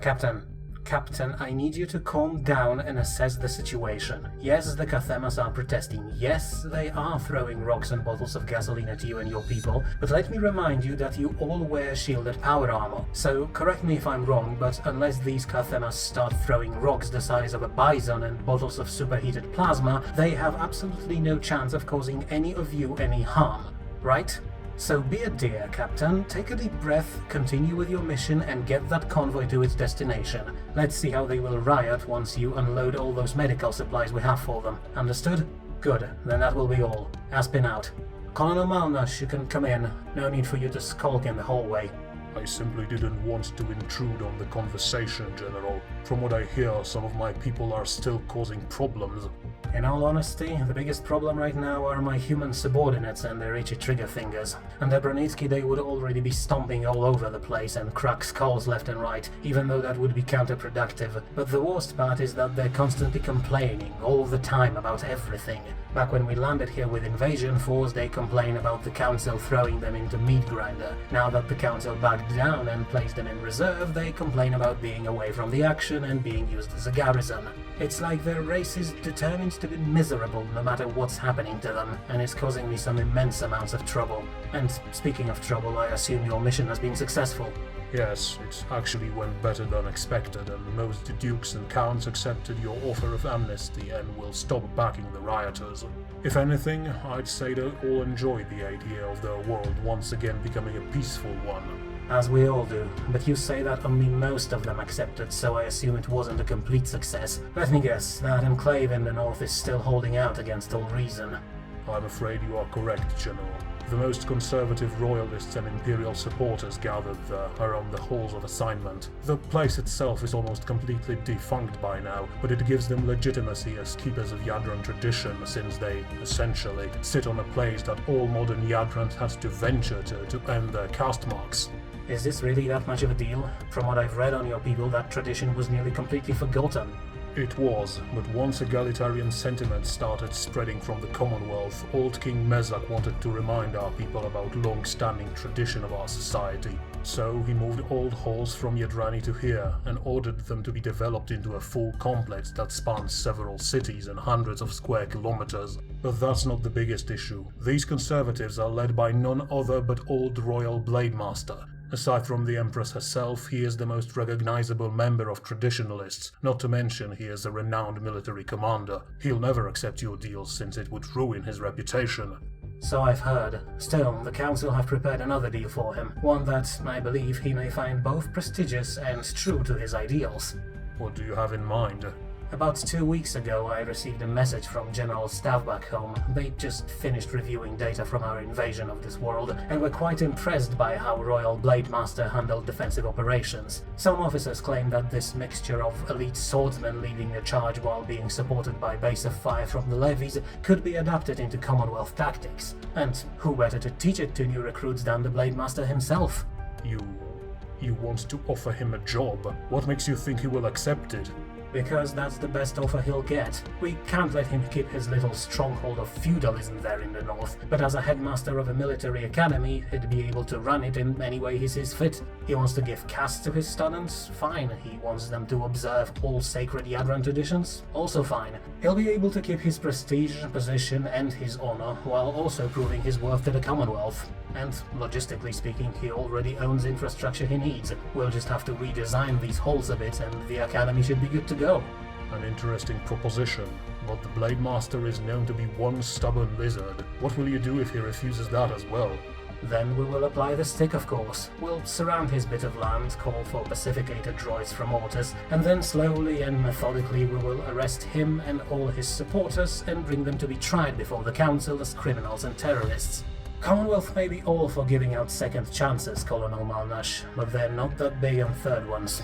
Captain, I need you to calm down and assess the situation. Yes, the Kathemas are protesting. Yes, they are throwing rocks and bottles of gasoline at you and your people. But let me remind you that you all wear shielded power armor. So, correct me if I'm wrong, but unless these Kathemas start throwing rocks the size of a bison and bottles of superheated plasma, they have absolutely no chance of causing any of you any harm. Right? So be a dear, Captain, take a deep breath, continue with your mission and get that convoy to its destination. Let's see how they will riot once you unload all those medical supplies we have for them. Understood? Good, then that will be all. Aspin out. Colonel Malnash, you can come in. No need for you to skulk in the hallway. I simply didn't want to intrude on the conversation, General. From what I hear, some of my people are still causing problems. In all honesty, the biggest problem right now are my human subordinates and their itchy trigger fingers. Under Bronitsky they would already be stomping all over the place and crack skulls left and right, even though that would be counterproductive. But the worst part is that they're constantly complaining, all the time, about everything. Back when we landed here with Invasion Force, they complained about the Council throwing them into meat grinder. Now that the Council backed down and placed them in reserve, they complain about being away from the action and being used as a garrison. It's like their race is determined to be miserable no matter what's happening to them, and it's causing me some immense amounts of trouble. And speaking of trouble, I assume your mission has been successful. Yes, it actually went better than expected, and most dukes and counts accepted your offer of amnesty and will stop backing the rioters. If anything, I'd say they all enjoy the idea of their world once again becoming a peaceful one. As we all do, but you say that only most of them accepted, so I assume it wasn't a complete success. Let me guess, that enclave in the north is still holding out against all reason. I'm afraid you are correct, General. The most conservative royalists and imperial supporters gathered there around the halls of assignment. The place itself is almost completely defunct by now, but it gives them legitimacy as keepers of Yadran tradition, since they, essentially, sit on a place that all modern Yadrans had to venture to earn their caste marks. Is this really that much of a deal? From what I've read on your people, that tradition was nearly completely forgotten. It was, but once egalitarian sentiment started spreading from the Commonwealth, old King Mezak wanted to remind our people about long-standing tradition of our society. So he moved old halls from Yadrani to here, and ordered them to be developed into a full complex that spans several cities and hundreds of square kilometers. But that's not the biggest issue. These conservatives are led by none other but old Royal Blade Master. Aside from the Empress herself, he is the most recognizable member of traditionalists, not to mention he is a renowned military commander. He'll never accept your deal since it would ruin his reputation. So I've heard. Still, the Council have prepared another deal for him, one that, I believe, he may find both prestigious and true to his ideals. What do you have in mind? About 2 weeks ago, I received a message from General Staff back home. They just finished reviewing data from our invasion of this world, and were quite impressed by how Royal Blade Master handled defensive operations. Some officers claim that this mixture of elite swordsmen leading the charge while being supported by base of fire from the levies could be adapted into Commonwealth tactics. And who better to teach it to new recruits than the Blade Master himself? You want to offer him a job? What makes you think he will accept it? Because that's the best offer he'll get. We can't let him keep his little stronghold of feudalism there in the north, but as a headmaster of a military academy, he'd be able to run it in any way he sees fit. He wants to give castes to his students? Fine. He wants them to observe all sacred Yadran traditions? Also fine. He'll be able to keep his prestige, position, and his honor, while also proving his worth to the Commonwealth. And, logistically speaking, he already owns infrastructure he needs. We'll just have to redesign these halls a bit and the academy should be good to go. An interesting proposition, but the Blade Master is known to be one stubborn lizard. What will you do if he refuses that as well? Then we will apply the stick, of course. We'll surround his bit of land, call for pacificated droids from Ortus, and then slowly and methodically we will arrest him and all his supporters and bring them to be tried before the Council as criminals and terrorists. Commonwealth may be all for giving out second chances, Colonel Malnash, but they're not that big on third ones.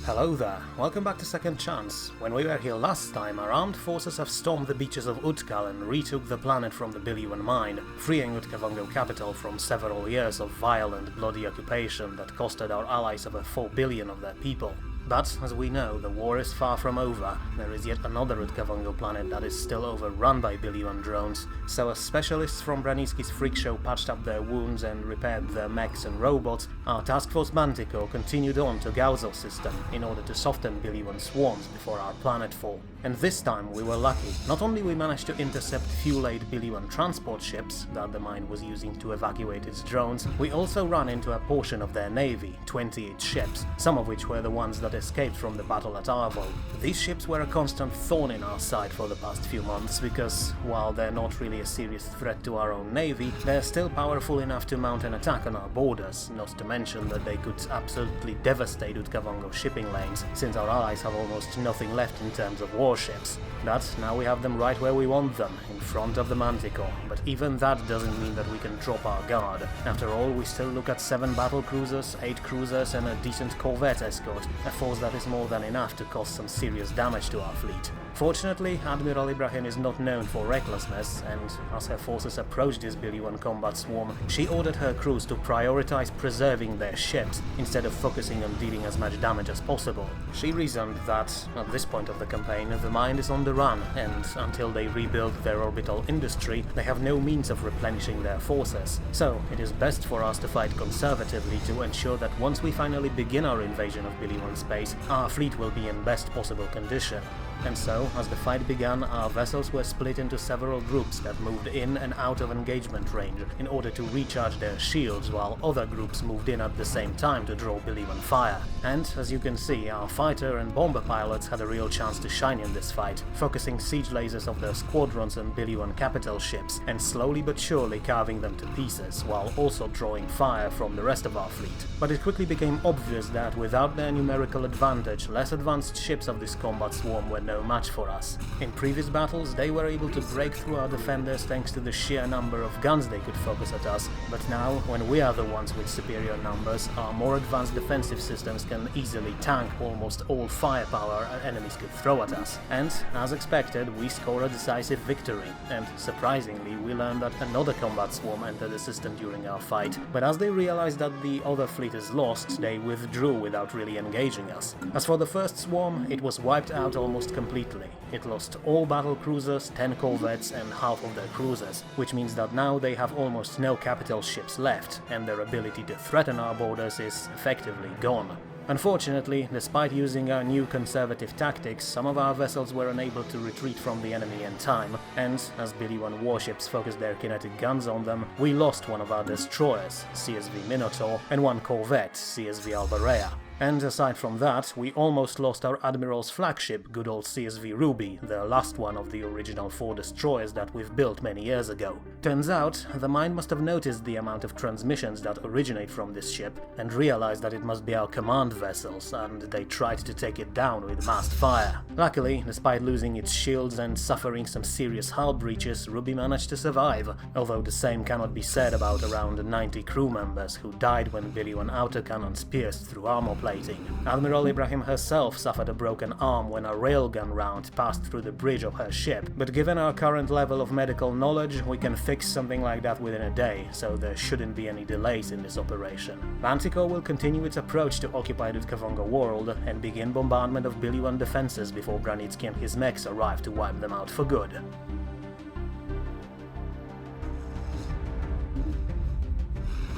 Hello there, welcome back to Second Chance. When we were here last time, our armed forces have stormed the beaches of Utkal and retook the planet from the Biluan mind, freeing Utkavongo capital from several years of violent, bloody occupation that costed our allies over 4 billion of their people. But, as we know, the war is far from over. There is yet another Utkavongo planet that is still overrun by Biluan drones, so as specialists from Branicki's freak show patched up their wounds and repaired their mechs and robots, our task force Manticore continued on to Kazu's system in order to soften Biluan swarms before our planetfall. And this time we were lucky. Not only we managed to intercept few-laid Biluan transport ships that the mine was using to evacuate its drones, we also ran into a portion of their navy, 28 ships, some of which were the ones that escaped from the battle at Arvo. These ships were a constant thorn in our side for the past few months because, while they're not really a serious threat to our own navy, they're still powerful enough to mount an attack on our borders, not to mention that they could absolutely devastate Utkavongo shipping lanes, since our allies have almost nothing left in terms of warships. But now we have them right where we want them, in front of the Manticore, but even that doesn't mean that we can drop our guard. After all, we still look at 7 battle cruisers, 8 cruisers and a decent corvette escort, a force that is more than enough to cause some serious damage to our fleet. Fortunately, Admiral Ibrahim is not known for recklessness, and as her forces approached this Biluan combat swarm, she ordered her crews to prioritize preserving their ships, instead of focusing on dealing as much damage as possible. She reasoned that, at this point of the campaign, the mine is on the run, and until they rebuild their orbital industry, they have no means of replenishing their forces. So, it is best for us to fight conservatively to ensure that once we finally begin our invasion of Biluan space, our fleet will be in best possible condition. And so, as the fight began, our vessels were split into several groups that moved in and out of engagement range in order to recharge their shields, while other groups moved in at the same time to draw Biluan fire. And, as you can see, our fighter and bomber pilots had a real chance to shine in this fight, focusing siege lasers of their squadrons on Biluan capital ships, and slowly but surely carving them to pieces, while also drawing fire from the rest of our fleet. But it quickly became obvious that without their numerical advantage, less advanced ships of this combat swarm were no match for us. In previous battles, they were able to break through our defenders thanks to the sheer number of guns they could focus at us, but now, when we are the ones with superior numbers, our more advanced defensive systems can easily tank almost all firepower our enemies could throw at us. And, as expected, we score a decisive victory, and surprisingly, we learn that another combat swarm entered the system during our fight, but as they realized that the other fleet is lost, they withdrew without really engaging us. As for the first swarm, it was wiped out almost completely. It lost all battle cruisers, 10 corvettes and half of their cruisers, which means that now they have almost no capital ships left, and their ability to threaten our borders is effectively gone. Unfortunately, despite using our new conservative tactics, some of our vessels were unable to retreat from the enemy in time, and as Biluan warships focused their kinetic guns on them, we lost one of our destroyers, CSV Minotaur, and one corvette, CSV Albarea. And aside from that, we almost lost our Admiral's flagship, good old CSV Ruby, the last one of the original 4 destroyers that we've built many years ago. Turns out, the mine must have noticed the amount of transmissions that originate from this ship, and realized that it must be our command vessels, and they tried to take it down with massed fire. Luckily, despite losing its shields and suffering some serious hull breaches, Ruby managed to survive, although the same cannot be said about around 90 crew members who died when Biluan autocannons pierced through armor plating. Admiral Ibrahim herself suffered a broken arm when a railgun round passed through the bridge of her ship, but given our current level of medical knowledge, we can fix something like that within a day, so there shouldn't be any delays in this operation. Manticore will continue its approach to occupy Utkavongo world and begin bombardment of Biluan defenses before Branicki and his mechs arrive to wipe them out for good.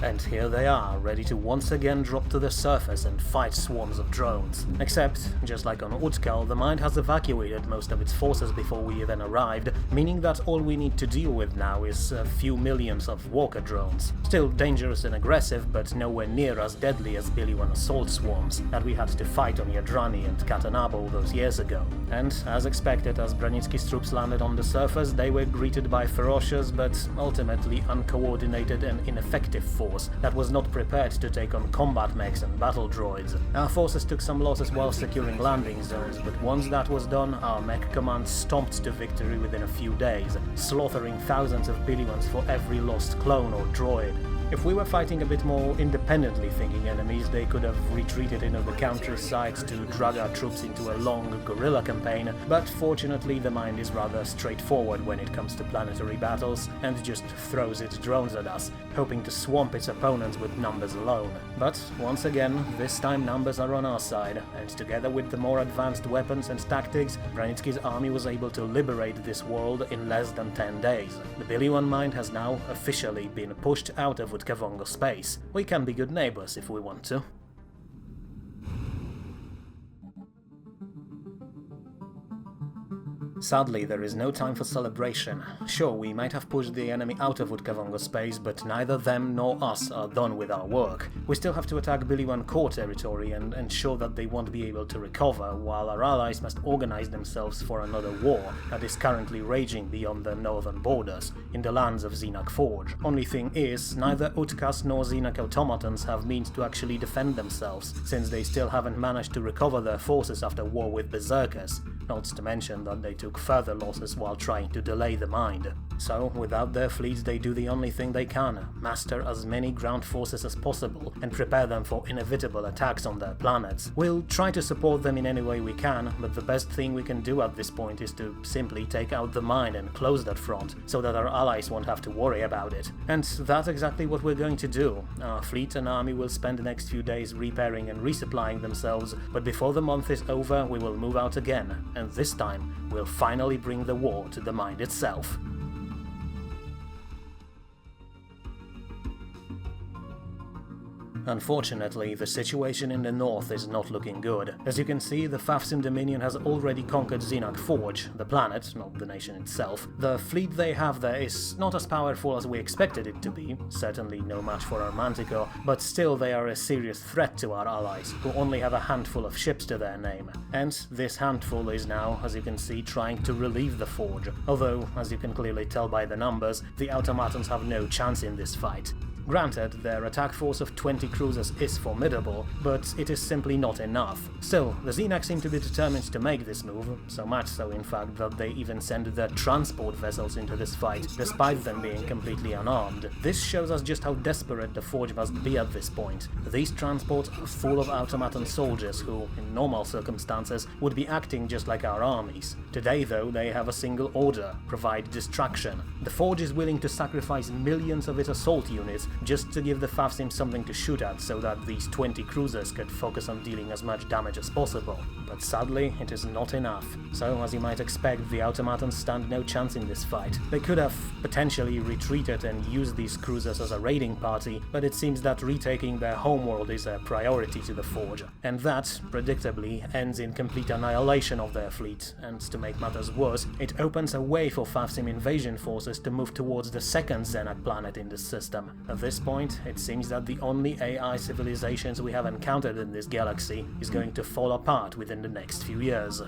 And here they are, ready to once again drop to the surface and fight swarms of drones. Except, just like on Utkal, the mine has evacuated most of its forces before we even arrived, meaning that all we need to deal with now is a few millions of walker drones. Still dangerous and aggressive, but nowhere near as deadly as Biluan assault swarms that we had to fight on Yadrani and Katanaba all those years ago. And, as expected, as Branicki's troops landed on the surface, they were greeted by ferocious but ultimately uncoordinated and ineffective force that was not prepared to take on combat mechs and battle droids. Our forces took some losses while securing landing zones, but once that was done, our mech command stomped to victory within a few days, slaughtering thousands of Biluans for every lost clone or droid. If we were fighting a bit more independently thinking enemies, they could have retreated into the countryside to drag our troops into a long guerrilla campaign, but fortunately the mind is rather straightforward when it comes to planetary battles, and just throws its drones at us, hoping to swamp its opponents with numbers alone. But once again, this time numbers are on our side, and together with the more advanced weapons and tactics, Branitsky's army was able to liberate this world in less than 10 days. The Biluan mind has now officially been pushed out of Utkavongo space. We can be good neighbors if we want to. Sadly, there is no time for celebration. Sure, we might have pushed the enemy out of Utkavongo space, but neither them nor us are done with our work. We still have to attack Biluan core territory and ensure that they won't be able to recover, while our allies must organize themselves for another war that is currently raging beyond the northern borders, in the lands of Xenak Forge. Only thing is, neither Utkas nor Xenak automatons have means to actually defend themselves, since they still haven't managed to recover their forces after war with Berserkers, not to mention that they took further losses while trying to delay the mind. So, without their fleets, they do the only thing they can, master as many ground forces as possible and prepare them for inevitable attacks on their planets. We'll try to support them in any way we can, but the best thing we can do at this point is to simply take out the mind and close that front, so that our allies won't have to worry about it. And that's exactly what we're going to do. Our fleet and army will spend the next few days repairing and resupplying themselves, but before the month is over, we will move out again, and this time, we'll finally bring the war to the mind itself. Unfortunately, the situation in the north is not looking good. As you can see, the Fafsim Dominion has already conquered Xenak Forge, the planet, not the nation itself. The fleet they have there is not as powerful as we expected it to be, certainly no match for our Manticore, but still they are a serious threat to our allies, who only have a handful of ships to their name. And this handful is now, as you can see, trying to relieve the Forge, although, as you can clearly tell by the numbers, the automatons have no chance in this fight. Granted, their attack force of 20 cruisers is formidable, but it is simply not enough. Still, the Xenak seem to be determined to make this move, so much so in fact that they even send their transport vessels into this fight, despite them being completely unarmed. This shows us just how desperate the Forge must be at this point. These transports are full of automaton soldiers who, in normal circumstances, would be acting just like our armies. Today though, they have a single order: provide distraction. The Forge is willing to sacrifice millions of its assault units just to give the Fafsim something to shoot at, so that these 20 cruisers could focus on dealing as much damage as possible. But sadly, it is not enough. So, as you might expect, the automatons stand no chance in this fight. They could have potentially retreated and used these cruisers as a raiding party, but it seems that retaking their homeworld is a priority to the Forge. And that, predictably, ends in complete annihilation of their fleet, and to make matters worse, it opens a way for Fafsim invasion forces to move towards the second Xenak planet in this system. At this point, it seems that the only AI civilizations we have encountered in this galaxy is going to fall apart within the next few years.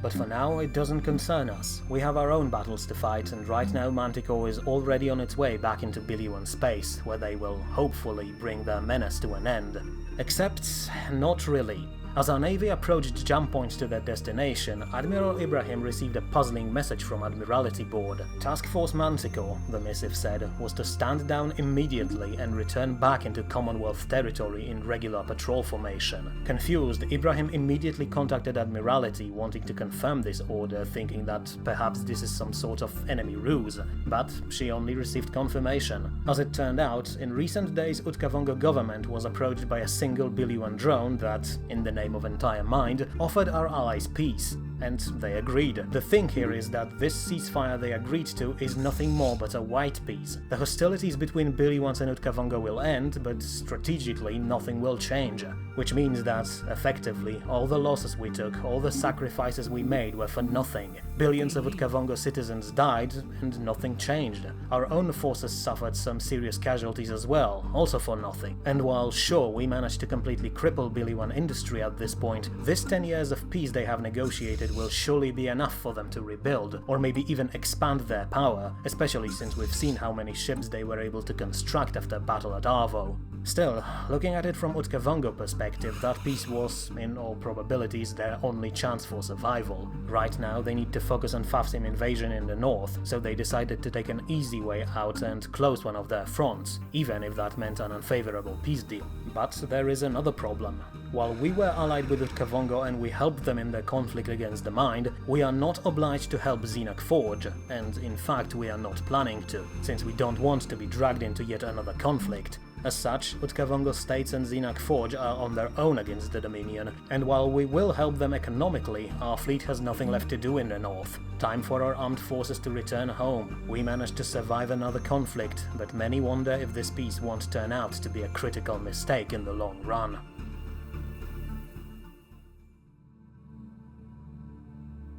But for now, it doesn't concern us. We have our own battles to fight, and right now Manticore is already on its way back into Biluan space, where they will hopefully bring their menace to an end. Except, not really. As our navy approached jump points to their destination, Admiral Ibrahim received a puzzling message from Admiralty Board. Task Force Manticore, the missive said, was to stand down immediately and return back into Commonwealth territory in regular patrol formation. Confused, Ibrahim immediately contacted Admiralty, wanting to confirm this order, thinking that perhaps this is some sort of enemy ruse, but she only received confirmation. As it turned out, in recent days Utkavongo government was approached by a single Biluan drone that, in the name of entire mind, offered our allies peace, and they agreed. The thing here is that this ceasefire they agreed to is nothing more but a white peace. The hostilities between Biluans and Utkavongo will end, but strategically nothing will change, which means that, effectively, all the losses we took, all the sacrifices we made were for nothing. Billions of Utkavongo citizens died, and nothing changed. Our own forces suffered some serious casualties as well, also for nothing. And while sure we managed to completely cripple Biluan industry at this point, this 10 years of peace they have negotiated it will surely be enough for them to rebuild, or maybe even expand their power, especially since we've seen how many ships they were able to construct after battle at Arvo. Still, looking at it from Utkavongo perspective, that peace was, in all probabilities, their only chance for survival. Right now, they need to focus on Fafsim invasion in the north, so they decided to take an easy way out and close one of their fronts, even if that meant an unfavorable peace deal. But there is another problem. While we were allied with Utkavongo and we helped them in their conflict against the Mind, we are not obliged to help Xenak Forge, and in fact we are not planning to, since we don't want to be dragged into yet another conflict. As such, Utkavongo States and Xenak Forge are on their own against the Dominion, and while we will help them economically, our fleet has nothing left to do in the north. Time for our armed forces to return home. We managed to survive another conflict, but many wonder if this peace won't turn out to be a critical mistake in the long run.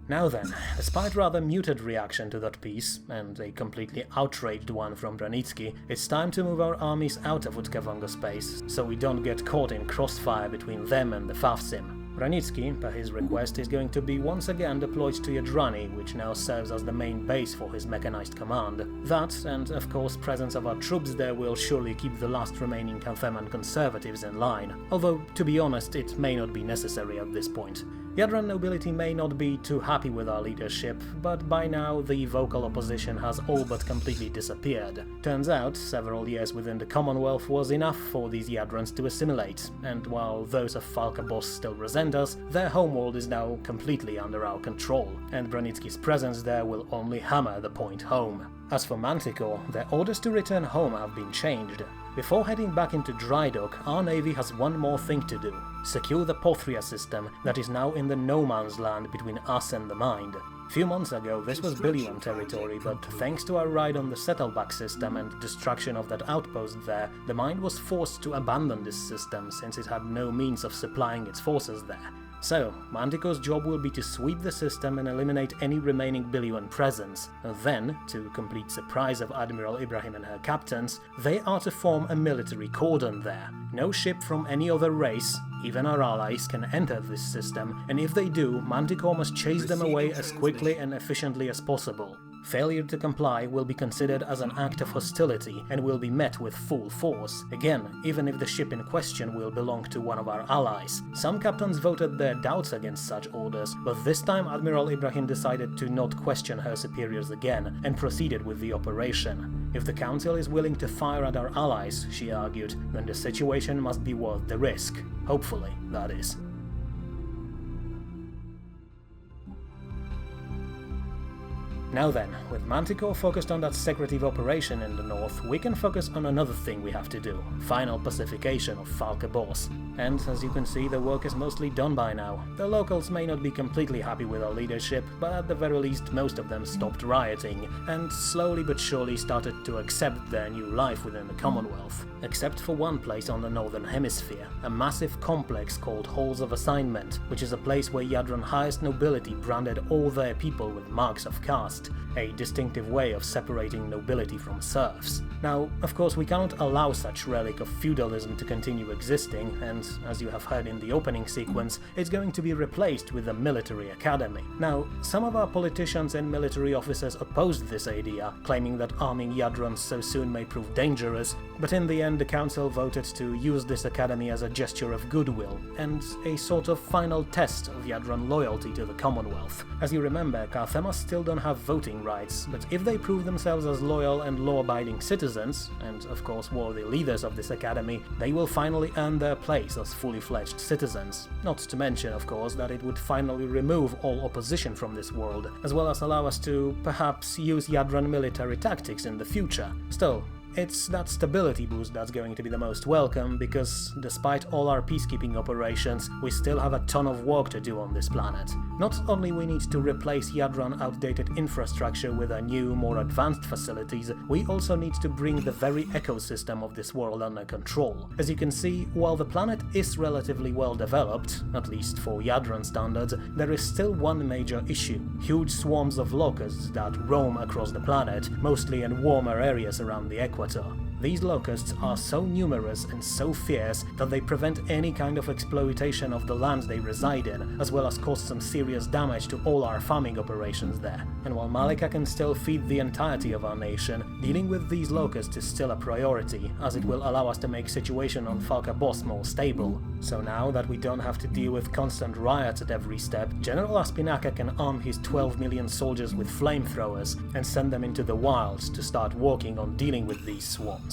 Now then, despite rather muted reaction to that peace, and a completely outraged one from Branitsky, it's time to move our armies out of Utkavongo space, so we don't get caught in crossfire between them and the Fafsim. Branitsky, per his request, is going to be once again deployed to Yadrani, which now serves as the main base for his mechanized command. That, and of course presence of our troops there, will surely keep the last remaining Kantheman conservatives in line, although, to be honest, it may not be necessary at this point. Yadran nobility may not be too happy with our leadership, but by now the vocal opposition has all but completely disappeared. Turns out, several years within the Commonwealth was enough for these Yadrans to assimilate, and while those of Falco boss still resent us, their homeworld is now completely under our control, and Branitsky's presence there will only hammer the point home. As for Manticore, their orders to return home have been changed. Before heading back into dry dock, our navy has one more thing to do: secure the Pothria system that is now in the no man's land between us and the Mind. Few months ago this was Biluan territory, but thanks to our ride on the Settleback system and destruction of that outpost there, the Mind was forced to abandon this system since it had no means of supplying its forces there. So, Manticore's job will be to sweep the system and eliminate any remaining Biluan presence. Then, to complete surprise of Admiral Ibrahim and her captains, they are to form a military cordon there. No ship from any other race, even our allies, can enter this system, and if they do, Manticore must chase them away as quickly and efficiently as possible. Failure to comply will be considered as an act of hostility and will be met with full force, again, even if the ship in question will belong to one of our allies. Some captains voted their doubts against such orders, but this time Admiral Ibrahim decided to not question her superiors again and proceeded with the operation. If the Council is willing to fire at our allies, she argued, then the situation must be worth the risk. Hopefully, that is. Now then, with Manticore focused on that secretive operation in the north, we can focus on another thing we have to do: final pacification of Falco boss. And as you can see, the work is mostly done by now. The locals may not be completely happy with our leadership, but at the very least most of them stopped rioting, and slowly but surely started to accept their new life within the Commonwealth. Except for one place on the Northern Hemisphere, a massive complex called Halls of Assignment, which is a place where Yadran highest nobility branded all their people with marks of caste, a distinctive way of separating nobility from serfs. Now, of course, we cannot allow such relic of feudalism to continue existing, and as you have heard in the opening sequence, it's going to be replaced with a military academy. Now, some of our politicians and military officers opposed this idea, claiming that arming Yadrans so soon may prove dangerous, but in the end the council voted to use this academy as a gesture of goodwill, and a sort of final test of Yadran loyalty to the Commonwealth. As you remember, Carthemas still don't have voting rights, but if they prove themselves as loyal and law-abiding citizens, and of course worthy leaders of this academy, they will finally earn their place as fully-fledged citizens. Not to mention, of course, that it would finally remove all opposition from this world, as well as allow us to, perhaps, use Yadran military tactics in the future. Still, it's that stability boost that's going to be the most welcome, because despite all our peacekeeping operations, we still have a ton of work to do on this planet. Not only we need to replace Yadran outdated infrastructure with a new, more advanced facilities, we also need to bring the very ecosystem of this world under control. As you can see, while the planet is relatively well developed, at least for Yadran standards, there is still one major issue: huge swarms of locusts that roam across the planet, mostly in warmer areas around the equator. These locusts are so numerous and so fierce that they prevent any kind of exploitation of the lands they reside in, as well as cause some serious damage to all our farming operations there. And while Malika can still feed the entirety of our nation, dealing with these locusts is still a priority, as it will allow us to make situation on Falco Boss more stable. So now that we don't have to deal with constant riots at every step, General Aspinaka can arm his 12 million soldiers with flamethrowers and send them into the wilds to start working on dealing with these swarms.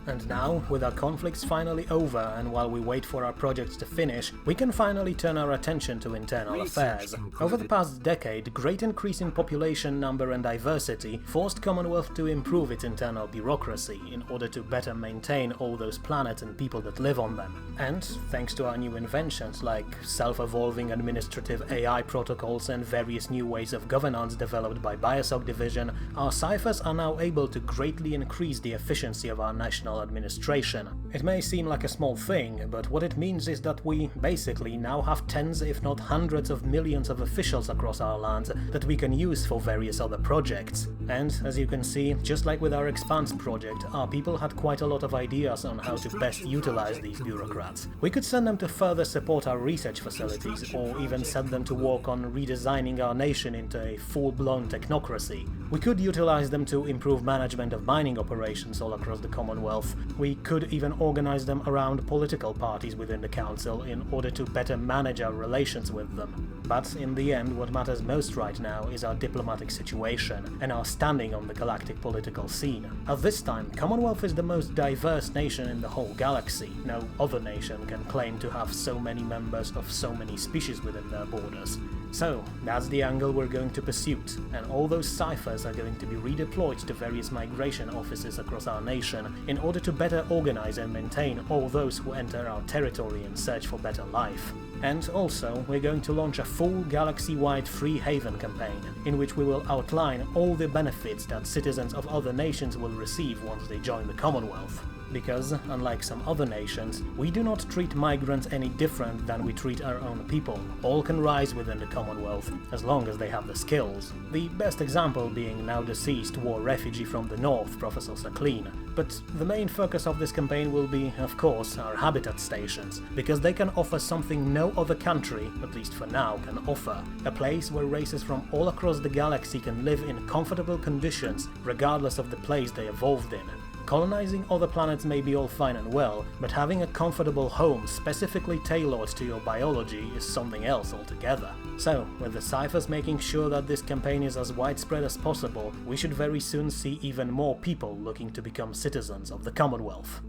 And now, with our conflicts finally over and while we wait for our projects to finish, we can finally turn our attention to internal affairs. Over the past decade, great increase in population number and diversity forced Commonwealth to improve its internal bureaucracy in order to better maintain all those planets and people that live on them. And, thanks to our new inventions like self-evolving administrative AI protocols and various new ways of governance developed by Bioshock Division, our ciphers are now able to greatly increase the efficiency of our national administration. It may seem like a small thing, but what it means is that we basically now have tens if not hundreds of millions of officials across our lands that we can use for various other projects. And, as you can see, just like with our Expanse project, our people had quite a lot of ideas on how to best utilize these bureaucrats. We could send them to further support our research facilities, or even send them to work on redesigning our nation into a full-blown technocracy. We could utilize them to improve management of mining operations all across the Commonwealth. We could even organize them around political parties within the Council in order to better manage our relations with them. But in the end, what matters most right now is our diplomatic situation and our standing on the galactic political scene. At this time, Commonwealth is the most diverse nation in the whole galaxy. No other nation can claim to have so many members of so many species within their borders. So, that's the angle we're going to pursue, and all those ciphers are going to be redeployed to various migration offices across our nation in order to better organize and maintain all those who enter our territory in search for better life. And also, we're going to launch a full galaxy-wide free haven campaign, in which we will outline all the benefits that citizens of other nations will receive once they join the Commonwealth. Because, unlike some other nations, we do not treat migrants any different than we treat our own people. All can rise within the Commonwealth, as long as they have the skills. The best example being now deceased war refugee from the north, Professor Sakleen. But the main focus of this campaign will be, of course, our habitat stations, because they can offer something no other country, at least for now, can offer. A place where races from all across the galaxy can live in comfortable conditions, regardless of the place they evolved in. Colonizing other planets may be all fine and well, but having a comfortable home specifically tailored to your biology is something else altogether. So, with the ciphers making sure that this campaign is as widespread as possible, we should very soon see even more people looking to become citizens of the Commonwealth.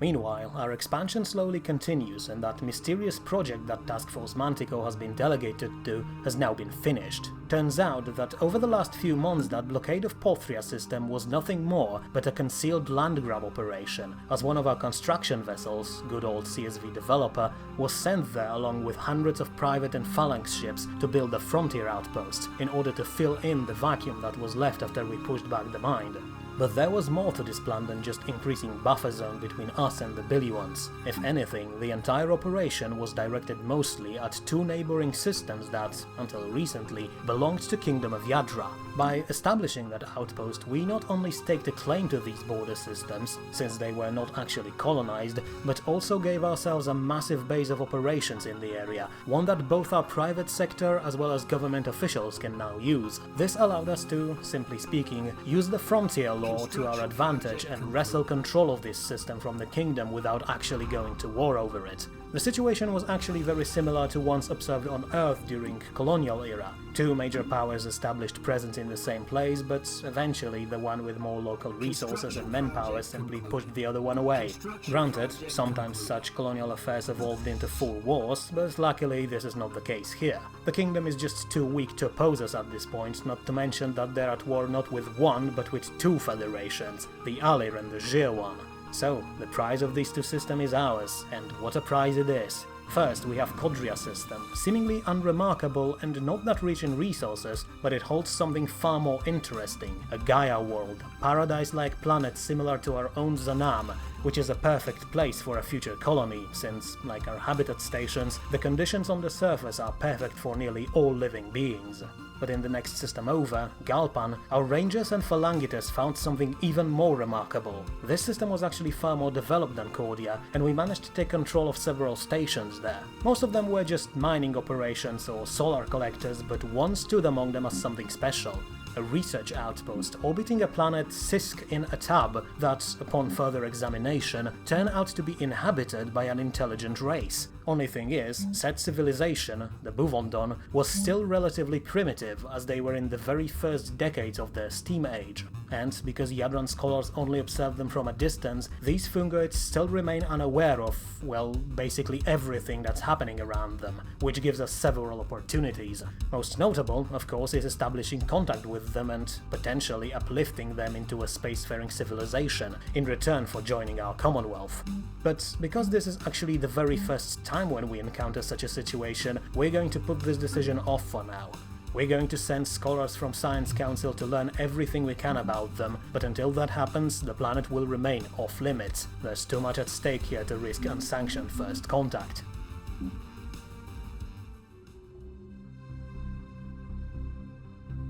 Meanwhile, our expansion slowly continues, and that mysterious project that Task Force Mantico has been delegated to has now been finished. Turns out that over the last few months that blockade of Porthria system was nothing more but a concealed land grab operation, as one of our construction vessels, good old CSV developer, was sent there along with hundreds of private and phalanx ships to build a frontier outpost, in order to fill in the vacuum that was left after we pushed back the mine. But there was more to this plan than just increasing buffer zone between us and the Biluans. If anything, the entire operation was directed mostly at two neighboring systems that, until recently, belonged to Kingdom of Yadra. By establishing that outpost, we not only staked a claim to these border systems, since they were not actually colonized, but also gave ourselves a massive base of operations in the area, one that both our private sector as well as government officials can now use. This allowed us to, simply speaking, use the frontier law to our advantage and wrestle control of this system from the kingdom without actually going to war over it. The situation was actually very similar to ones observed on Earth during colonial era. Two major powers established presence in the same place, but eventually the one with more local resources and manpower simply pushed the other one away. Granted, sometimes such colonial affairs evolved into full wars, but luckily this is not the case here. The kingdom is just too weak to oppose us at this point, not to mention that they're at war not with one, but with two federations, the Alir and the Zhir one. So, the prize of these two systems is ours, and what a prize it is. First, we have Kodria system, seemingly unremarkable and not that rich in resources, but it holds something far more interesting, a Gaia world, a paradise-like planet similar to our own Zanam, which is a perfect place for a future colony since, like our habitat stations, the conditions on the surface are perfect for nearly all living beings. But in the next system over, Galpan, our rangers and phalangites found something even more remarkable. This system was actually far more developed than Cordia, and we managed to take control of several stations there. Most of them were just mining operations or solar collectors, but one stood among them as something special. A research outpost orbiting a planet Sisk in Atab that, upon further examination, turned out to be inhabited by an intelligent race. Only thing is, said civilization, the Buvondon, was still relatively primitive as they were in the very first decades of their steam age. And because Yadran scholars only observe them from a distance, these fungoids still remain unaware of, well, basically everything that's happening around them, which gives us several opportunities. Most notable, of course, is establishing contact with them and potentially uplifting them into a spacefaring civilization in return for joining our Commonwealth. But because this is actually the very first time when we encounter such a situation, we're going to put this decision off for now. We're going to send scholars from Science Council to learn everything we can about them, but until that happens, the planet will remain off limits. There's too much at stake here to risk unsanctioned first contact.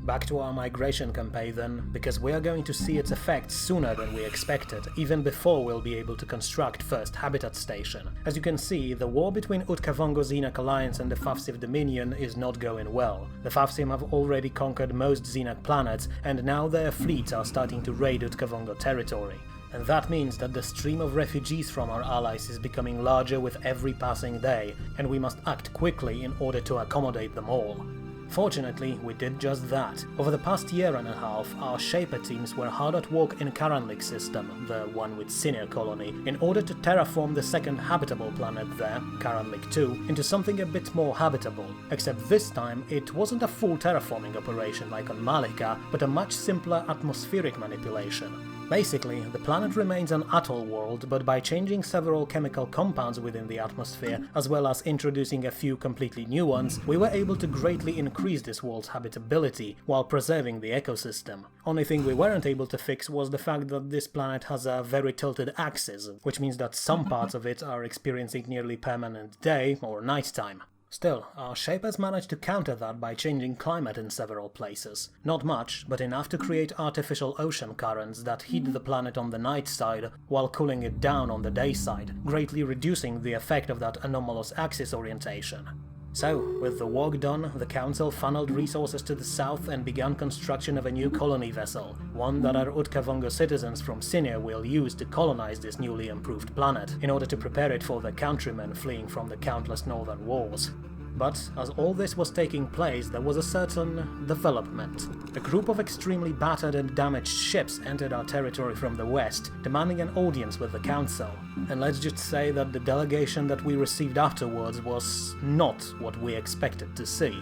Back to our migration campaign then, because we are going to see its effects sooner than we expected, even before we'll be able to construct first habitat station. As you can see, the war between Utkavongo Xenac Alliance and the Fafsiv Dominion is not going well. The Fafsim have already conquered most Xenac planets, and now their fleets are starting to raid Utkavongo territory. And that means that the stream of refugees from our allies is becoming larger with every passing day, and we must act quickly in order to accommodate them all. Fortunately, we did just that. Over the past year and a half, our Shaper teams were hard at work in Karanlik system, the one with Senior Colony, in order to terraform the second habitable planet there, Karanlik 2, into something a bit more habitable. Except this time, it wasn't a full terraforming operation like on Malika, but a much simpler atmospheric manipulation. Basically, the planet remains an atoll world, but by changing several chemical compounds within the atmosphere, as well as introducing a few completely new ones, we were able to greatly increase this world's habitability, while preserving the ecosystem. Only thing we weren't able to fix was the fact that this planet has a very tilted axis, which means that some parts of it are experiencing nearly permanent day or nighttime. Still, our Shapers managed to counter that by changing climate in several places. Not much, but enough to create artificial ocean currents that heat the planet on the night side while cooling it down on the day side, greatly reducing the effect of that anomalous axis orientation. So, with the work done, the Council funneled resources to the south and began construction of a new colony vessel, one that our Utkavongo citizens from Sinia will use to colonize this newly improved planet, in order to prepare it for their countrymen fleeing from the countless northern wars. But, as all this was taking place, there was a certain development. A group of extremely battered and damaged ships entered our territory from the west, demanding an audience with the Council. And let's just say that the delegation that we received afterwards was not what we expected to see.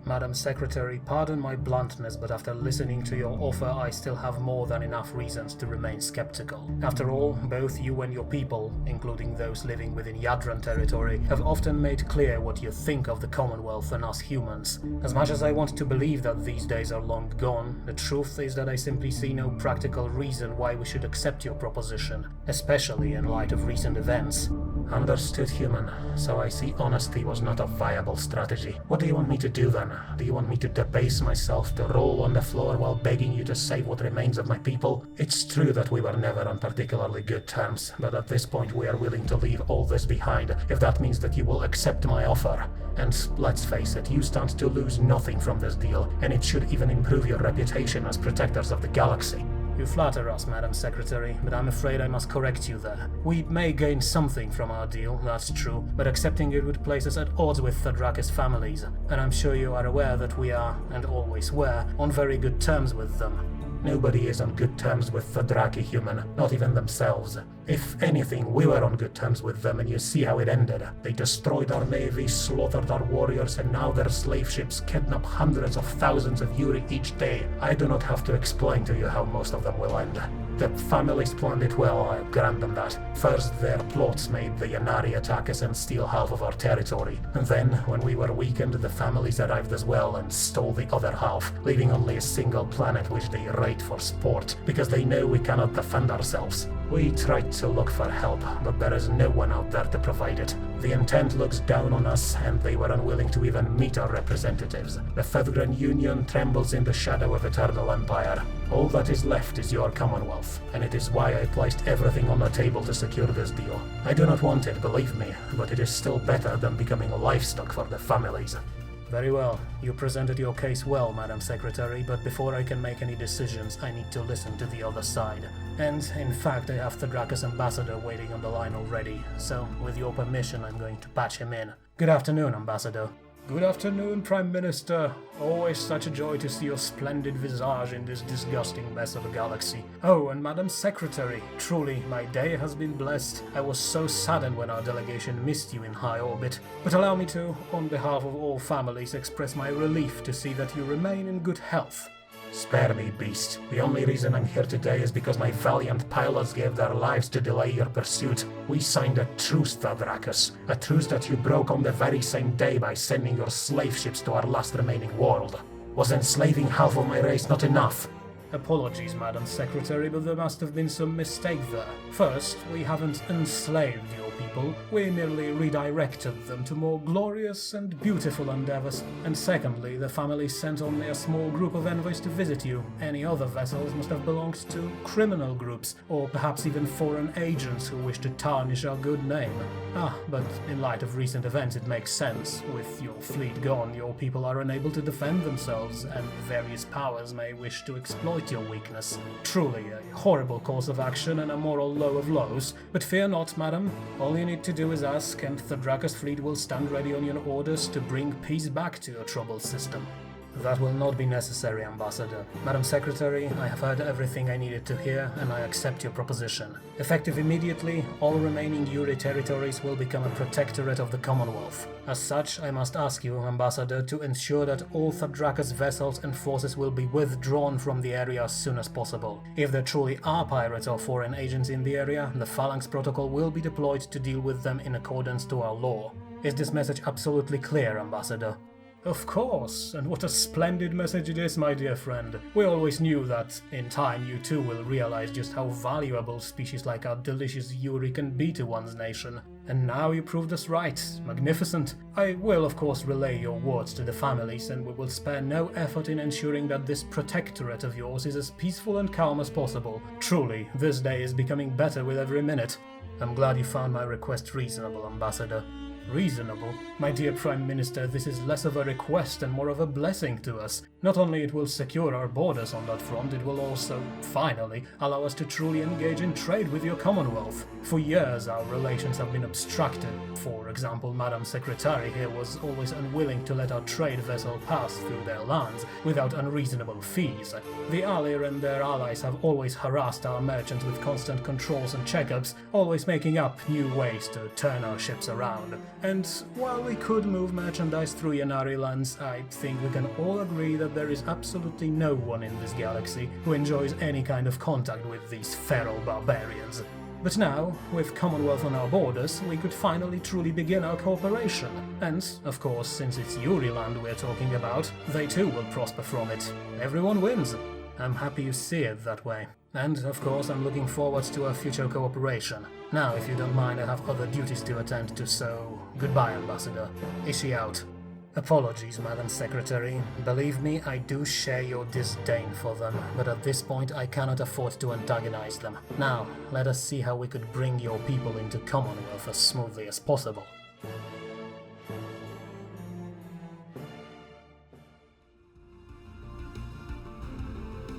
Madam Secretary, pardon my bluntness, but after listening to your offer, I still have more than enough reasons to remain skeptical. After all, both you and your people, including those living within Yadran territory, have often made clear what you think of the Commonwealth and us humans. As much as I want to believe that these days are long gone, the truth is that I simply see no practical reason why we should accept your proposition, especially in light of recent events. Understood, human. So I see honesty was not a viable strategy. What do you want me to do then? Do you want me to debase myself, to roll on the floor while begging you to save what remains of my people? It's true that we were never on particularly good terms, but at this point we are willing to leave all this behind, if that means that you will accept my offer. And let's face it, you stand to lose nothing from this deal, and it should even improve your reputation as protectors of the galaxy. You flatter us, Madam Secretary, but I'm afraid I must correct you there. We may gain something from our deal, that's true, but accepting it would place us at odds with Thadrakis families, and I'm sure you are aware that we are, and always were, on very good terms with them. Nobody is on good terms with Thadraki, human, not even themselves. If anything, we were on good terms with them, and you see how it ended. They destroyed our navy, slaughtered our warriors, and now their slave ships kidnap hundreds of thousands of Yuri each day. I do not have to explain to you how most of them will end. The families planned it well, I grant them that. First, their plots made the Yanari attack us and steal half of our territory. And then, when we were weakened, the families arrived as well and stole the other half, leaving only a single planet which they raid for sport, because they know we cannot defend ourselves. We tried to look for help, but there is no one out there to provide it. The intent looks down on us, and they were unwilling to even meet our representatives. The Federal Union trembles in the shadow of Eternal Empire. All that is left is your Commonwealth, and it is why I placed everything on the table to secure this deal. I do not want it, believe me, but it is still better than becoming livestock for the families. Very well. You presented your case well, Madam Secretary, but before I can make any decisions, I need to listen to the other side. And, in fact, I have the Drakus ambassador waiting on the line already, so, with your permission, I'm going to patch him in. Good afternoon, Ambassador. Good afternoon, Prime Minister. Always such a joy to see your splendid visage in this disgusting mess of a galaxy. Oh, and Madam Secretary, truly, my day has been blessed. I was so saddened when our delegation missed you in high orbit. But allow me to, on behalf of all families, express my relief to see that you remain in good health. Spare me, beast. The only reason I'm here today is because my valiant pilots gave their lives to delay your pursuit. We signed a truce, Drakus. A truce that you broke on the very same day by sending your slave ships to our last remaining world. Was enslaving half of my race not enough? Apologies, Madam Secretary, but there must have been some mistake there. First, we haven't enslaved your people, we merely redirected them to more glorious and beautiful endeavors. And secondly, the family sent only a small group of envoys to visit you. Any other vessels must have belonged to criminal groups, or perhaps even foreign agents who wish to tarnish our good name. But in light of recent events it makes sense. With your fleet gone, your people are unable to defend themselves, and various powers may wish to exploit your weakness. Truly a horrible course of action and a moral low of lows, but fear not, madam. All you need to do is ask, and the Drakus fleet will stand ready on your orders to bring peace back to your troubled system. That will not be necessary, Ambassador. Madam Secretary, I have heard everything I needed to hear, and I accept your proposition. Effective immediately, all remaining Yuri territories will become a protectorate of the Commonwealth. As such, I must ask you, Ambassador, to ensure that all Drakus vessels and forces will be withdrawn from the area as soon as possible. If there truly are pirates or foreign agents in the area, the Phalanx Protocol will be deployed to deal with them in accordance to our law. Is this message absolutely clear, Ambassador? Of course, and what a splendid message it is, my dear friend. We always knew that, in time, you too will realize just how valuable species like our delicious Yuri can be to one's nation. And now you proved us right. Magnificent. I will, of course, relay your words to the families, and we will spare no effort in ensuring that this protectorate of yours is as peaceful and calm as possible. Truly, this day is becoming better with every minute. I'm glad you found my request reasonable, Ambassador. Reasonable? My dear Prime Minister, this is less of a request and more of a blessing to us. Not only it will secure our borders on that front, it will also, finally, allow us to truly engage in trade with your Commonwealth. For years our relations have been obstructed. For example, Madam Secretary here was always unwilling to let our trade vessel pass through their lands without unreasonable fees. The Alir and their allies have always harassed our merchants with constant controls and checkups, always making up new ways to turn our ships around. And while we could move merchandise through Yanari lands, I think we can all agree that there is absolutely no one in this galaxy who enjoys any kind of contact with these feral barbarians. But now, with Commonwealth on our borders, we could finally truly begin our cooperation. And, of course, since it's Yuri land we're talking about, they too will prosper from it. Everyone wins. I'm happy you see it that way. And, of course, I'm looking forward to our future cooperation. Now, if you don't mind, I have other duties to attend to, so goodbye, Ambassador. Ishi out. Apologies, Madam Secretary. Believe me, I do share your disdain for them, but at this point I cannot afford to antagonize them. Now, let us see how we could bring your people into Commonwealth as smoothly as possible.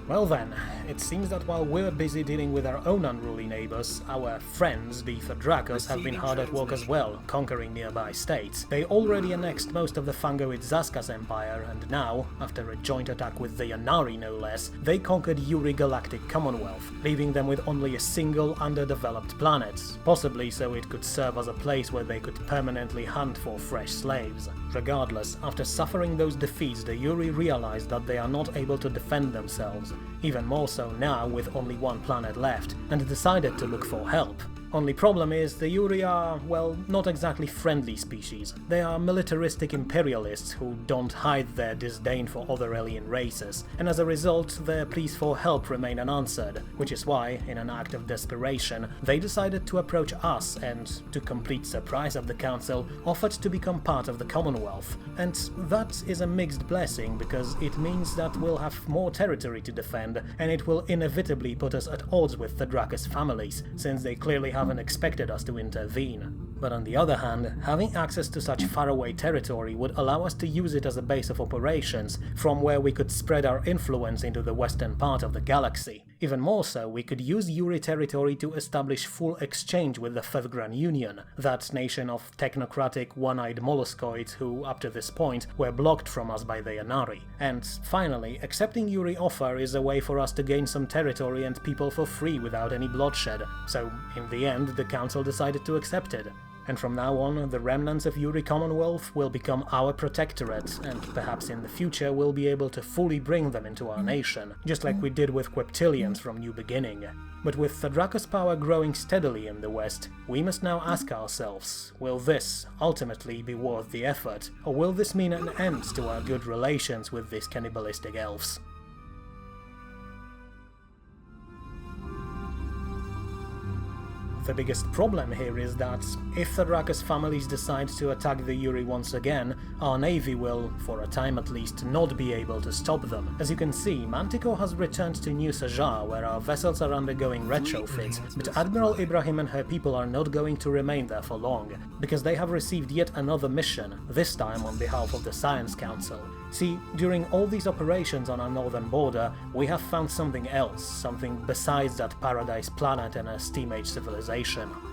Well then, it seems that while we're busy dealing with our own unruly neighbors, our friends, the Thedrakos, have been hard at work as well, conquering nearby states. They already annexed most of the Fungoid Zaskas Empire, and now, after a joint attack with the Yanari no less, they conquered Yuri Galactic Commonwealth, leaving them with only a single underdeveloped planet, possibly so it could serve as a place where they could permanently hunt for fresh slaves. Regardless, after suffering those defeats, the Yuri realized that they are not able to defend themselves, even more so now with only one planet left, and decided to look for help. Only problem is, the Yuri are, well, not exactly friendly species. They are militaristic imperialists who don't hide their disdain for other alien races, and as a result, their pleas for help remain unanswered, which is why, in an act of desperation, they decided to approach us and, to complete surprise of the Council, offered to become part of the Commonwealth. And that is a mixed blessing, because it means that we'll have more territory to defend, and it will inevitably put us at odds with the Thedrakos families, since they clearly haven't expected us to intervene. But on the other hand, having access to such faraway territory would allow us to use it as a base of operations, from where we could spread our influence into the western part of the galaxy. Even more so, we could use Yuri territory to establish full exchange with the Fevgran Union, that nation of technocratic, one-eyed molluscoids who, up to this point, were blocked from us by the Yanari. And finally, accepting Yuri offer is a way for us to gain some territory and people for free without any bloodshed, so in the end the Council decided to accept it. And from now on, the remnants of Yuri Commonwealth will become our protectorate, and perhaps in the future we'll be able to fully bring them into our nation, just like we did with Queptilians from New Beginning. But with Thedrakos power growing steadily in the west, we must now ask ourselves, will this ultimately be worth the effort, or will this mean an end to our good relations with these cannibalistic elves? The biggest problem here is that, if the Thedrakos families decide to attack the Yuri once again, our navy will, for a time at least, not be able to stop them. As you can see, Manticore has returned to New Sajar, where our vessels are undergoing retrofits, but Admiral Ibrahim and her people are not going to remain there for long, because they have received yet another mission, this time on behalf of the Science Council. See, during all these operations on our northern border, we have found something else, something besides that paradise planet and a steam-age civilization.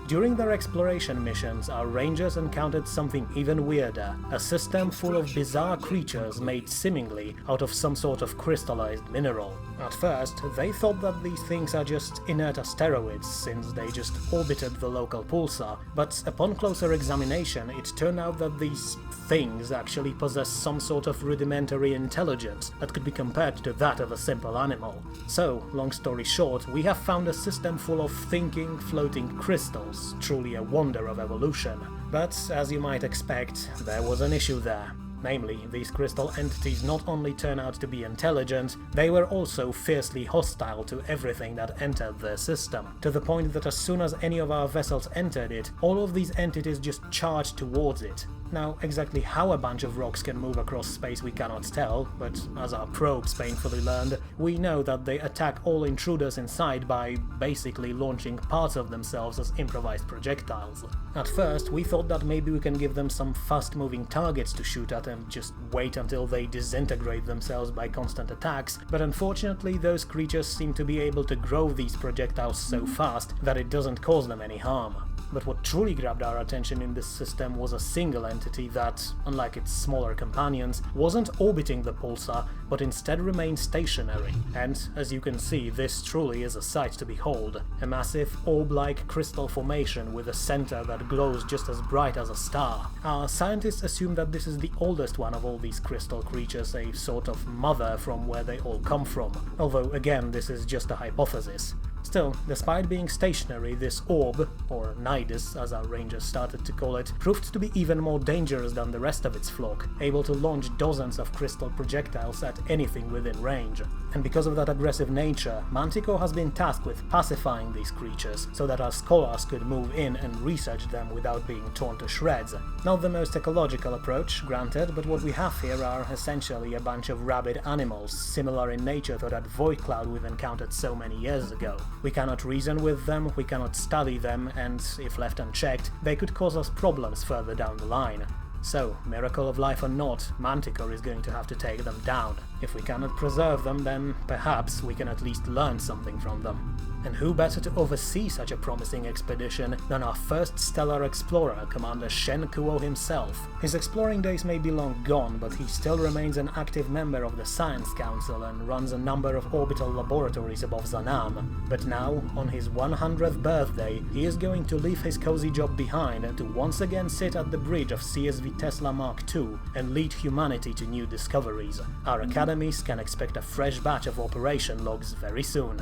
During their exploration missions, our rangers encountered something even weirder, a system full of bizarre creatures made seemingly out of some sort of crystallized mineral. At first, they thought that these things are just inert asteroids, since they just orbited the local pulsar, but upon closer examination, it turned out that these things actually possess some sort of rudimentary intelligence that could be compared to that of a simple animal. So, long story short, we have found a system full of thinking, floating crystals, truly a wonder of evolution. But, as you might expect, there was an issue there. Namely, these crystal entities not only turn out to be intelligent, they were also fiercely hostile to everything that entered their system, to the point that as soon as any of our vessels entered it, all of these entities just charged towards it. Now, exactly how a bunch of rocks can move across space we cannot tell, but as our probes painfully learned, we know that they attack all intruders inside by basically launching parts of themselves as improvised projectiles. At first, we thought that maybe we can give them some fast-moving targets to shoot at and just wait until they disintegrate themselves by constant attacks, but unfortunately those creatures seem to be able to grow these projectiles so fast that it doesn't cause them any harm. But what truly grabbed our attention in this system was a single entity that, unlike its smaller companions, wasn't orbiting the pulsar, but instead remained stationary. And, as you can see, this truly is a sight to behold. A massive, orb-like crystal formation with a center that glows just as bright as a star. Our scientists assume that this is the oldest one of all these crystal creatures, a sort of mother from where they all come from. Although, again, this is just a hypothesis. Still, despite being stationary, this orb, or Nidus as our rangers started to call it, proved to be even more dangerous than the rest of its flock, able to launch dozens of crystal projectiles at anything within range. And because of that aggressive nature, Manticore has been tasked with pacifying these creatures, so that our scholars could move in and research them without being torn to shreds. Not the most ecological approach, granted, but what we have here are essentially a bunch of rabid animals, similar in nature to that void cloud we've encountered so many years ago. We cannot reason with them, we cannot study them, and, if left unchecked, they could cause us problems further down the line. So, miracle of life or not, Manticore is going to have to take them down. If we cannot preserve them, then perhaps we can at least learn something from them. And who better to oversee such a promising expedition than our first stellar explorer, Commander Shen Kuo himself. His exploring days may be long gone, but he still remains an active member of the Science Council and runs a number of orbital laboratories above Zanam. But now, on his 100th birthday, he is going to leave his cozy job behind to once again sit at the bridge of CSV Tesla Mark II and lead humanity to new discoveries. Our academies can expect a fresh batch of operation logs very soon.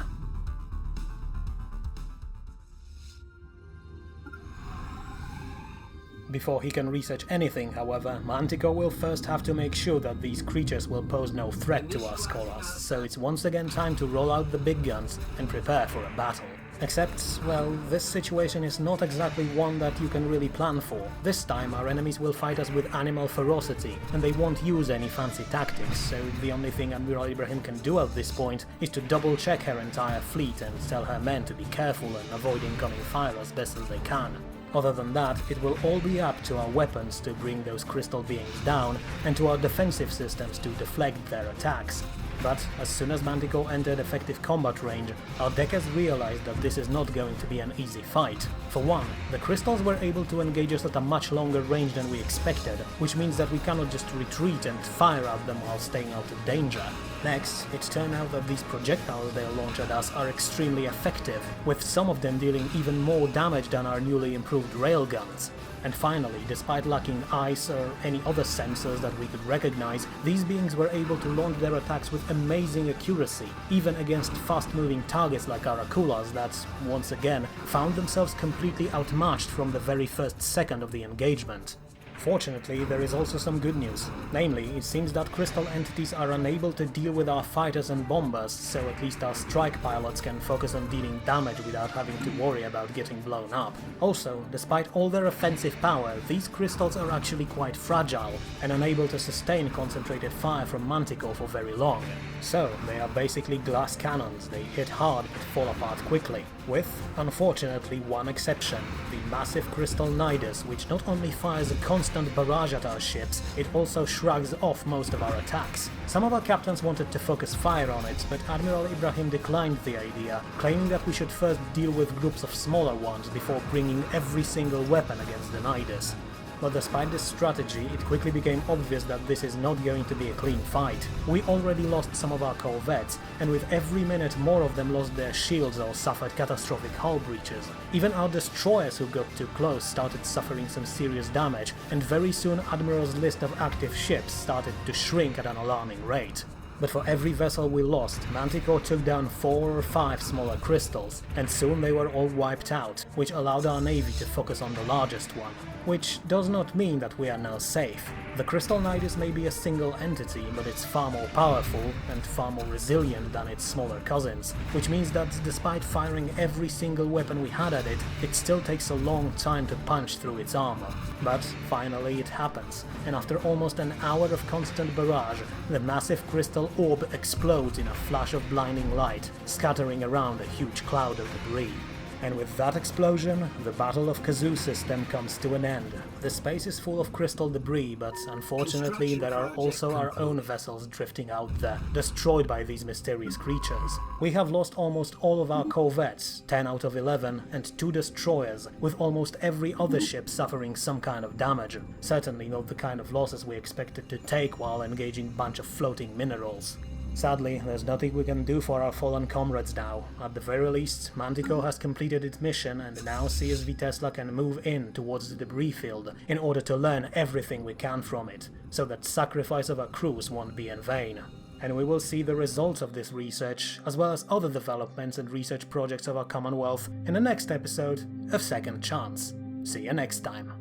Before he can research anything, however, Manticore will first have to make sure that these creatures will pose no threat to our scholars, so it's once again time to roll out the big guns and prepare for a battle. Except, well, this situation is not exactly one that you can really plan for. This time our enemies will fight us with animal ferocity, and they won't use any fancy tactics, so the only thing Admiral Ibrahim can do at this point is to double check her entire fleet and tell her men to be careful and avoid incoming fire as best as they can. Other than that, it will all be up to our weapons to bring those crystal beings down, and to our defensive systems to deflect their attacks. But as soon as Manticore entered effective combat range, our deckers realized that this is not going to be an easy fight. For one, the crystals were able to engage us at a much longer range than we expected, which means that we cannot just retreat and fire at them while staying out of danger. Next, it turned out that these projectiles they launch at us are extremely effective, with some of them dealing even more damage than our newly improved railguns. And finally, despite lacking eyes or any other sensors that we could recognize, these beings were able to launch their attacks with amazing accuracy, even against fast-moving targets like our Akulas that, once again, found themselves completely outmatched from the very first second of the engagement. Fortunately, there is also some good news. Namely, it seems that crystal entities are unable to deal with our fighters and bombers, so at least our strike pilots can focus on dealing damage without having to worry about getting blown up. Also, despite all their offensive power, these crystals are actually quite fragile and unable to sustain concentrated fire from Manticore for very long. So, they are basically glass cannons. They hit hard but fall apart quickly. With, unfortunately, one exception, the massive crystal Nidus, which not only fires a constant barrage at our ships, it also shrugs off most of our attacks. Some of our captains wanted to focus fire on it, but Admiral Ibrahim declined the idea, claiming that we should first deal with groups of smaller ones before bringing every single weapon against the Nidus. But despite this strategy, it quickly became obvious that this is not going to be a clean fight. We already lost some of our corvettes, and with every minute more of them lost their shields or suffered catastrophic hull breaches. Even our destroyers who got too close started suffering some serious damage, and very soon Admiral's list of active ships started to shrink at an alarming rate. But for every vessel we lost, Manticore took down 4 or 5 smaller crystals, and soon they were all wiped out, which allowed our navy to focus on the largest one. Which does not mean that we are now safe. The Crystal Nidus may be a single entity, but it's far more powerful and far more resilient than its smaller cousins, which means that despite firing every single weapon we had at it, it still takes a long time to punch through its armor. But finally it happens, and after almost an hour of constant barrage, the massive crystal orb explodes in a flash of blinding light, scattering around a huge cloud of debris. And with that explosion, the Battle of Kazu system comes to an end. The space is full of crystal debris, but unfortunately there are also our own vessels drifting out there, destroyed by these mysterious creatures. We have lost almost all of our corvettes, 10 out of 11, and 2 destroyers, with almost every other ship suffering some kind of damage. Certainly not the kind of losses we expected to take while engaging a bunch of floating minerals. Sadly, there's nothing we can do for our fallen comrades now. At the very least, Manticore has completed its mission, and now CSV Tesla can move in towards the debris field in order to learn everything we can from it, so that sacrifice of our crews won't be in vain. And we will see the results of this research, as well as other developments and research projects of our Commonwealth, in the next episode of Second Chance. See you next time.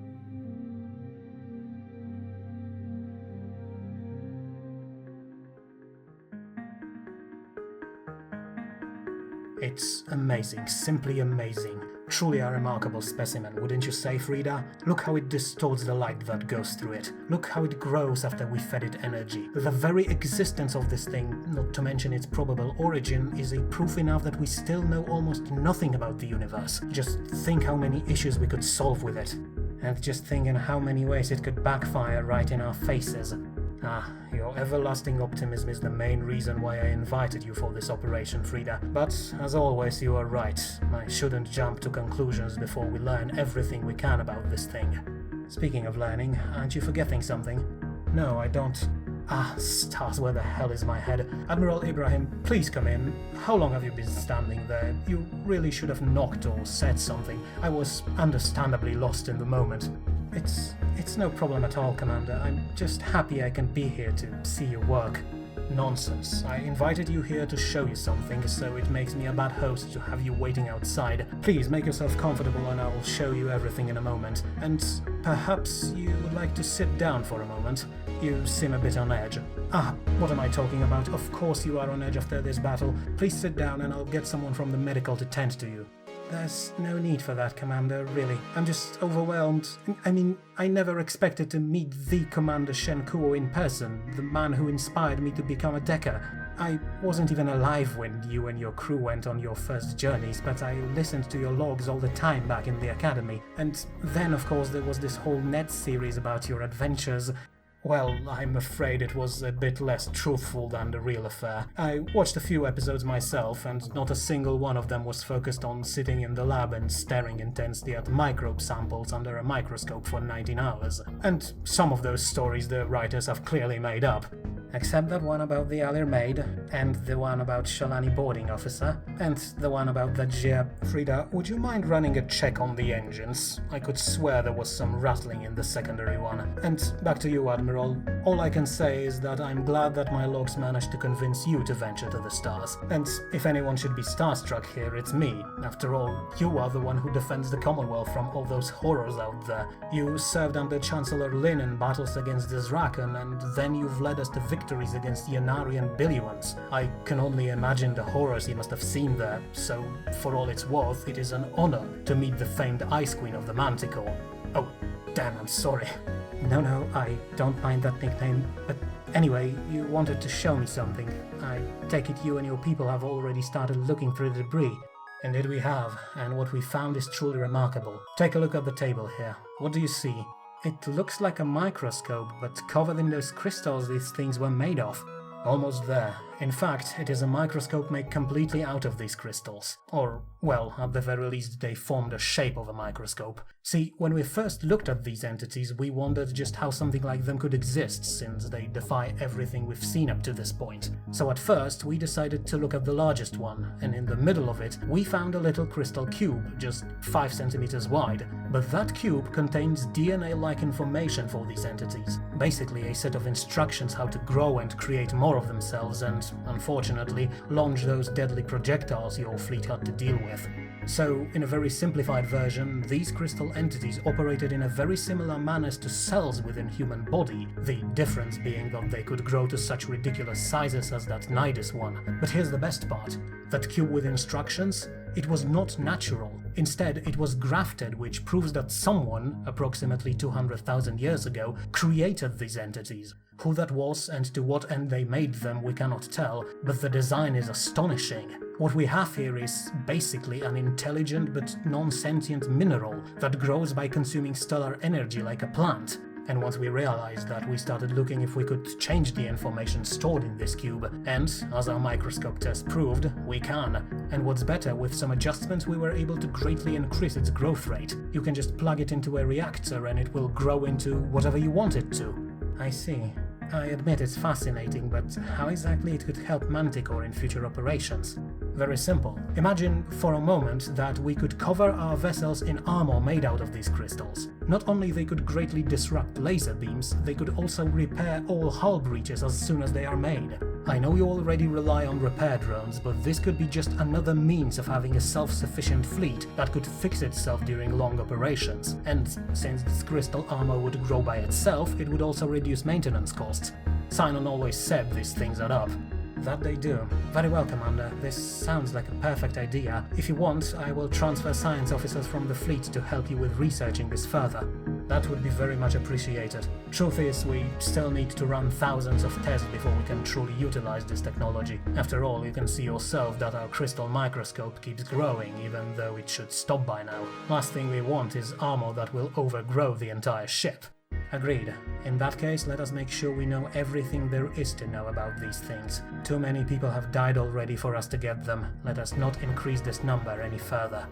It's amazing, simply amazing. Truly a remarkable specimen, wouldn't you say, Frida? Look how it distorts the light that goes through it. Look how it grows after we fed it energy. The very existence of this thing, not to mention its probable origin, is a proof enough that we still know almost nothing about the universe. Just think how many issues we could solve with it. And just think in how many ways it could backfire right in our faces. Your everlasting optimism is the main reason why I invited you for this operation, Frida. But, as always, you are right. I shouldn't jump to conclusions before we learn everything we can about this thing. Speaking of learning, aren't you forgetting something? No, I don't. Stars, where the hell is my head? Admiral Ibrahim, please come in. How long have you been standing there? You really should have knocked or said something. I was understandably lost in the moment. It's no problem at all, Commander. I'm just happy I can be here to see your work. Nonsense. I invited you here to show you something, so it makes me a bad host to have you waiting outside. Please make yourself comfortable and I'll show you everything in a moment. And perhaps you would like to sit down for a moment. You seem a bit on edge. What am I talking about? Of course you are on edge after this battle. Please sit down and I'll get someone from the medical to tend to you. There's no need for that, Commander, really. I'm just overwhelmed. I mean, I never expected to meet the Commander Shen Kuo in person, the man who inspired me to become a Decker. I wasn't even alive when you and your crew went on your first journeys, but I listened to your logs all the time back in the Academy. And then, of course, there was this whole net series about your adventures. Well, I'm afraid it was a bit less truthful than the real affair. I watched a few episodes myself, and not a single one of them was focused on sitting in the lab and staring intensely at microbe samples under a microscope for 19 hours. And some of those stories the writers have clearly made up. Except that one about the Alir maid, and the one about Shalani boarding officer, and the one about the Jia. Frida, would you mind running a check on the engines? I could swear there was some rattling in the secondary one. And back to you, Admiral. All I can say is that I'm glad that my logs managed to convince you to venture to the stars. And if anyone should be starstruck here, it's me. After all, you are the one who defends the Commonwealth from all those horrors out there. You served under Chancellor Lin in battles against the Zrakan, and then you've led us to victories against the Yanari and Biluans. I can only imagine the horrors he must have seen there, so for all it's worth, it is an honor to meet the famed Ice Queen of the Manticore. Oh, damn, I'm sorry. No, I don't mind that nickname, but anyway, you wanted to show me something. I take it you and your people have already started looking through the debris. Indeed we have, and what we found is truly remarkable. Take a look at the table here. What do you see? It looks like a microscope, but covered in those crystals these things were made of. Almost there. In fact, it is a microscope made completely out of these crystals. Or, well, at the very least they form the shape of a microscope. See, when we first looked at these entities, we wondered just how something like them could exist, since they defy everything we've seen up to this point. So at first, we decided to look at the largest one, and in the middle of it, we found a little crystal cube, just 5 centimeters wide. But that cube contains DNA-like information for these entities. Basically a set of instructions how to grow and create more of themselves and, unfortunately, launch those deadly projectiles your fleet had to deal with. So, in a very simplified version, these crystal entities operated in a very similar manner to cells within human body, the difference being that they could grow to such ridiculous sizes as that Nidus one. But here's the best part. That cube with instructions? It was not natural. Instead, it was grafted, which proves that someone, approximately 200,000 years ago, created these entities. Who that was and to what end they made them we cannot tell, but the design is astonishing. What we have here is basically an intelligent but non-sentient mineral that grows by consuming stellar energy like a plant. And once we realized that, we started looking if we could change the information stored in this cube, and, as our microscope test proved, we can. And what's better, with some adjustments we were able to greatly increase its growth rate. You can just plug it into a reactor and it will grow into whatever you want it to. I see. I admit it's fascinating, but how exactly it could help Manticore in future operations? Very simple. Imagine for a moment that we could cover our vessels in armor made out of these crystals. Not only they could greatly disrupt laser beams, they could also repair all hull breaches as soon as they are made. I know you already rely on repair drones, but this could be just another means of having a self-sufficient fleet that could fix itself during long operations. And since this crystal armor would grow by itself, it would also reduce maintenance costs. Sinon always said these things add up. That they do. Very well, Commander. This sounds like a perfect idea. If you want, I will transfer science officers from the fleet to help you with researching this further. That would be very much appreciated. Truth is, we still need to run thousands of tests before we can truly utilize this technology. After all, you can see yourself that our crystal microscope keeps growing, even though it should stop by now. Last thing we want is armor that will overgrow the entire ship. Agreed. In that case, let us make sure we know everything there is to know about these things. Too many people have died already for us to get them. Let us not increase this number any further.